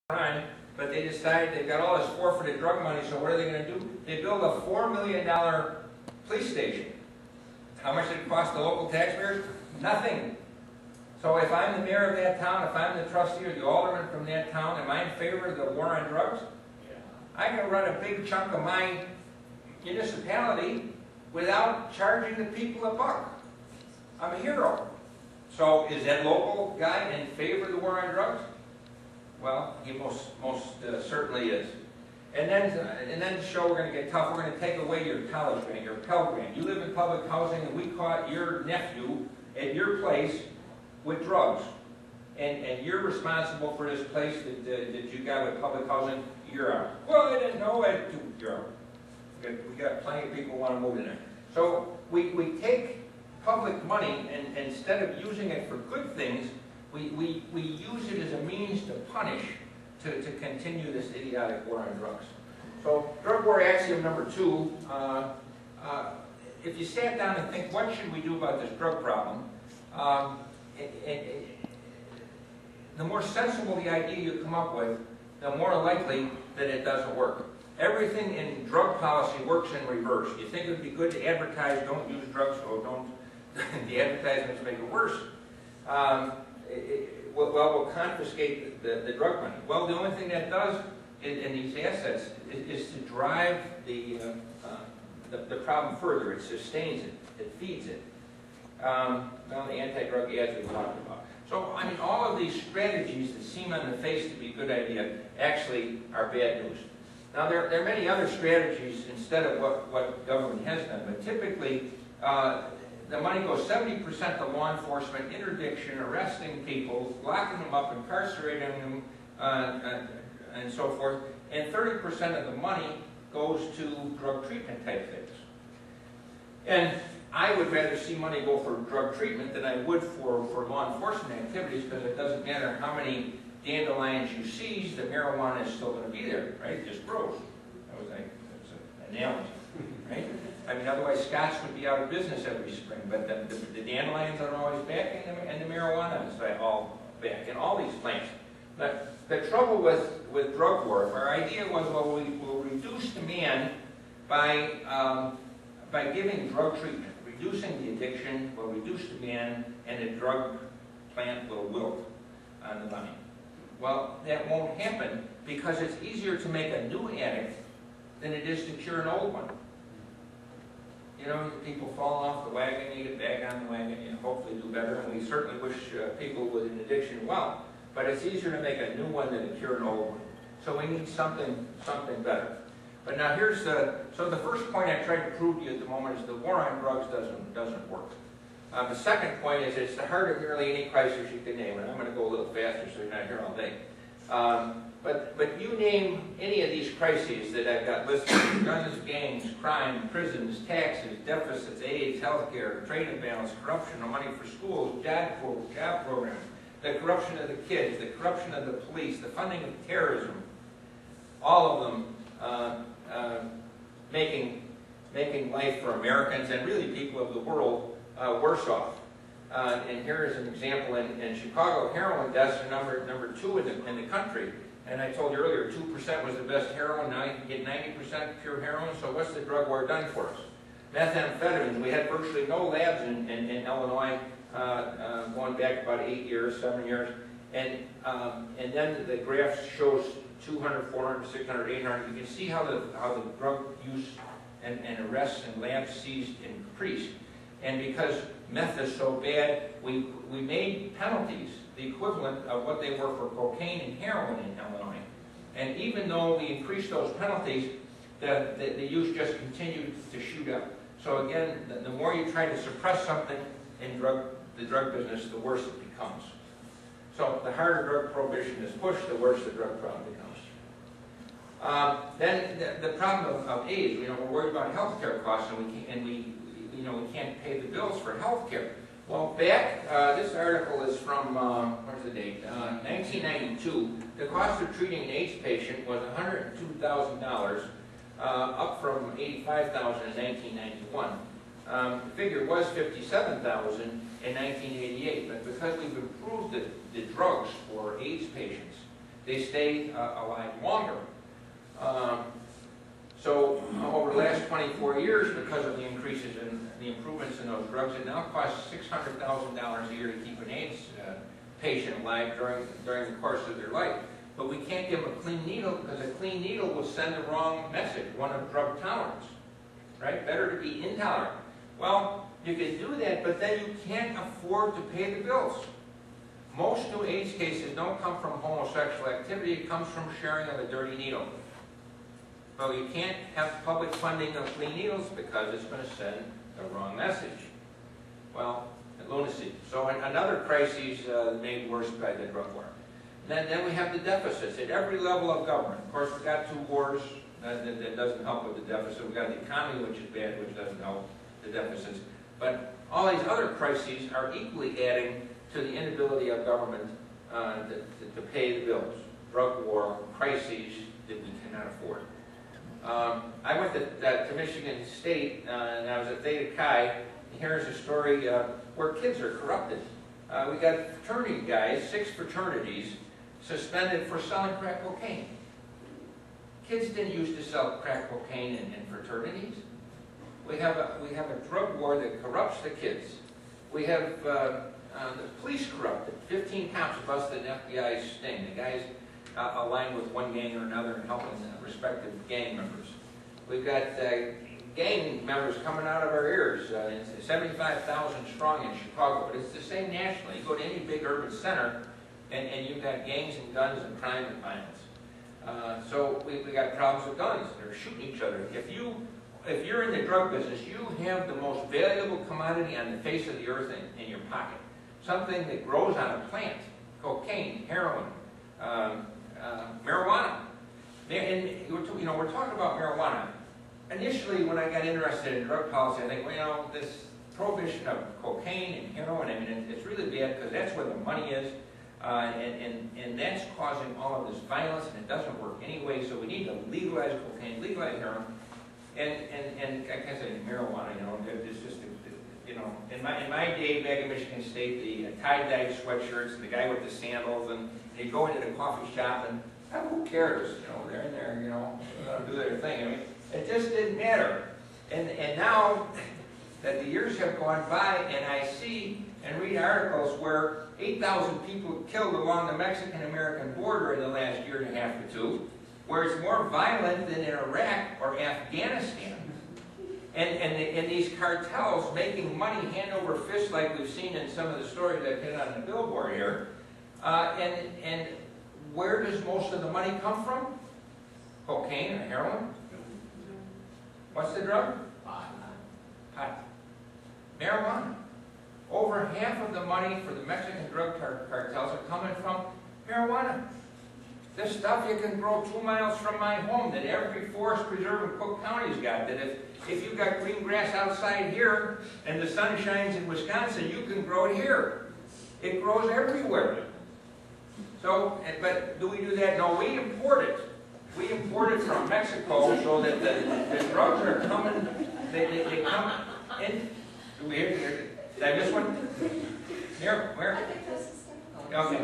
crime, but they decide they've got all this forfeited drug money, so what are they going to do? They build a $4 million police station. How much did it cost the local taxpayers? Nothing. So if I'm the mayor of that town, if I'm the trustee or the alderman from that town, am I in favor of the war on drugs? Yeah. I can run a big chunk of my municipality without charging the people a buck. I'm a hero. So is that local guy in favor of the war on drugs? Well, he most certainly is. And then to show we're going to get tough, we're going to take away your college grant, your Pell Grant. You live in public housing, and we caught your nephew at your place with drugs. And you're responsible for this place that you got with public housing. You're out. Well, I didn't know it. You're out. We got plenty of people who want to move in there. So we take public money, and instead of using it for good things, we use it as a means to punish, to continue this idiotic war on drugs. So drug war axiom number 2, if you sat down and think, what should we do about this drug problem, the more sensible the idea you come up with, the more likely that it doesn't work. Everything in drug policy works in reverse. You think it would be good to advertise, don't use drugs, so don't, the advertisements make it worse. We'll confiscate the drug money. Well, the only thing that does in these assets is to drive the problem further. It sustains it. It feeds it. Well, the anti-drug ads we talked about. So, I mean, all of these strategies that seem on the face to be a good idea actually are bad news. Now, there are many other strategies instead of what government has done, but typically the money goes 70% to law enforcement, interdiction, arresting people, locking them up, incarcerating them, and so forth, and 30% of the money goes to drug treatment type things. And I would rather see money go for drug treatment than I would for law enforcement activities, because it doesn't matter how many dandelions you seize, the marijuana is still going to be there, right? It just grows. That was an analogy, right? I mean, otherwise Scots would be out of business every spring, but the dandelions are always back, and the marijuana is all back, and all these plants. But the trouble with drug war, our idea was, well, we will reduce demand by giving drug treatment. Reducing the addiction will reduce demand, and the drug plant will wilt on the vine. Well, that won't happen because it's easier to make a new addict than it is to cure an old one. You know, people fall off the wagon, you get back on the wagon, and hopefully do better, and we certainly wish people with an addiction well. But it's easier to make a new one than to cure an old one. So we need something better. But now here's so the first point I tried to prove to you at the moment is the war on drugs doesn't work. The second point is it's the heart of nearly any crisis you can name, and I'm going to go a little faster so you're not here all day. But you name any of these crises that I've got listed: guns, gangs, crime, prisons, taxes, deficits, AIDS, healthcare, trade imbalance, corruption, no money for schools, job programs, the corruption of the kids, the corruption of the police, the funding of terrorism, all of them making life for Americans and really people of the world worse off. And here is an example in Chicago. Heroin deaths are number 2 in the country. And I told you earlier, 2% was the best heroin. Now you can get 90% pure heroin. So what's the drug war done for us? Methamphetamines. We had virtually no labs in Illinois going back about 8 years, 7 years. And then the graph shows 200, 400, 600, 800. You can see how the drug use and arrests and labs seized increased. And because meth is so bad, we made penalties the equivalent of what they were for cocaine and heroin in Illinois. And even though we increased those penalties, the use just continued to shoot up. So again, the more you try to suppress something in the drug business, the worse it becomes. So the harder drug prohibition is pushed, the worse the drug problem becomes. Then the problem of AIDS, you know, we're worried about health care costs, and we can't pay the bills for health care. Well, back, this article is from, what's the date? 1992. The cost of treating an AIDS patient was $102,000, up from $85,000 in 1991. The figure was $57,000 in 1988, but because we've improved the drugs for AIDS patients, they stay alive longer. So over the last 24 years, because of the increases in the improvements in those drugs, it now costs $600,000 a year to keep an AIDS patient alive during the course of their life. But we can't give them a clean needle, because a clean needle will send the wrong message, one of drug tolerance, right? Better to be intolerant. Well, you can do that, but then you can't afford to pay the bills. Most new AIDS cases don't come from homosexual activity, it comes from sharing of a dirty needle. So you can't have public funding of clean needles because it's going to send the wrong message. Well, lunacy. So another crisis made worse by the drug war. Then we have the deficits at every level of government. Of course, we've got 2 wars. That doesn't help with the deficit. We've got the economy, which is bad, which doesn't help the deficits. But all these other crises are equally adding to the inability of government to pay the bills. Drug war, crises that we cannot afford. I went to Michigan State, and I was at Theta Chi. Here's a story where kids are corrupted. We got fraternity guys, 6 fraternities, suspended for selling crack cocaine. Kids didn't used to sell crack cocaine in fraternities. We have a drug war that corrupts the kids. We have the police corrupted. 15 cops busted an FBI sting. The guys aligned with one gang or another and helping respective gang members. We've got gang members coming out of our ears. It's 75,000 strong in Chicago, but it's the same nationally. You go to any big urban center, and you've got gangs and guns and crime and violence. So we got problems with guns. They're shooting each other. If you're in the drug business, you have the most valuable commodity on the face of the earth in your pocket. Something that grows on a plant: cocaine, heroin, marijuana. And we're talking about marijuana. Initially, when I got interested in drug policy, I think, well, this prohibition of cocaine and heroin, I mean, it's really bad because that's where the money is, and that's causing all of this violence, and it doesn't work anyway. So we need to legalize cocaine, legalize heroin, and like I said, marijuana. It's just, in my day back in Michigan State, the tie-dye sweatshirts, the guy with the sandals, and they go into the coffee shop, and who cares? They're in there, do their thing. I mean, it just didn't matter. And now that the years have gone by, and I see and read articles where 8,000 people killed along the Mexican-American border in the last year and a half or 2, where it's more violent than in Iraq or Afghanistan. And these cartels making money hand over fist, like we've seen in some of the stories that hit on the billboard here. And where does most of the money come from? Cocaine and heroin? What's the drug? Pot. Marijuana. Over half of the money for the Mexican drug cartels are coming from marijuana. This stuff you can grow 2 miles from my home, that every forest preserve in Cook County's got. That if you've got green grass outside here and the sun shines in Wisconsin, you can grow it here. It grows everywhere. So, but do we do that? No, we import it. We import it from Mexico so that the drugs are coming, they come in. Do we hear? Did I miss one? Where? Okay.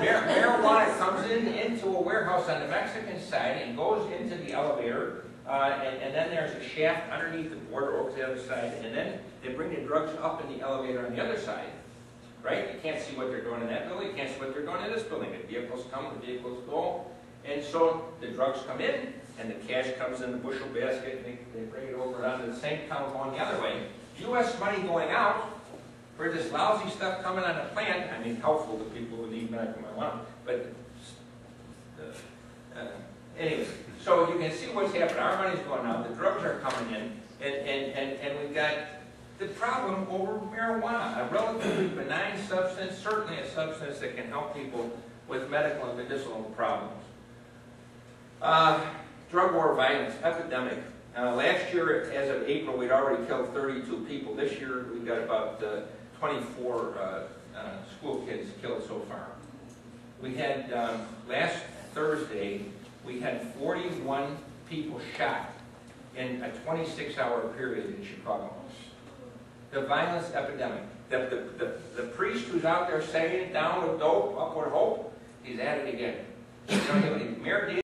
Marijuana comes into a warehouse on the Mexican side and goes into the elevator, and then there's a shaft underneath the border over to the other side, and then they bring the drugs up in the elevator on the other side. Right? You can't see what they're doing in that building, you can't see what they're doing in this building. The vehicles come, the vehicles go, and so the drugs come in, and the cash comes in the bushel basket, and they bring it over onto the same town going the other way. U.S. money going out for this lousy stuff coming on the plant. I mean, helpful to people who need medical marijuana, but anyway, so you can see what's happening. Our money's going out, the drugs are coming in, and we've got the problem over marijuana, a relatively benign substance, certainly a substance that can help people with medical and medicinal problems. Drug war violence, epidemic. Last year, as of April, we'd already killed 32 people. This year, we've got about 24 school kids killed so far. We had, last Thursday, we had 41 people shot in a 26-hour period in Chicago. The violence epidemic. The priest who's out there saying, down with dope, up with hope, he's at it again. You don't have any merit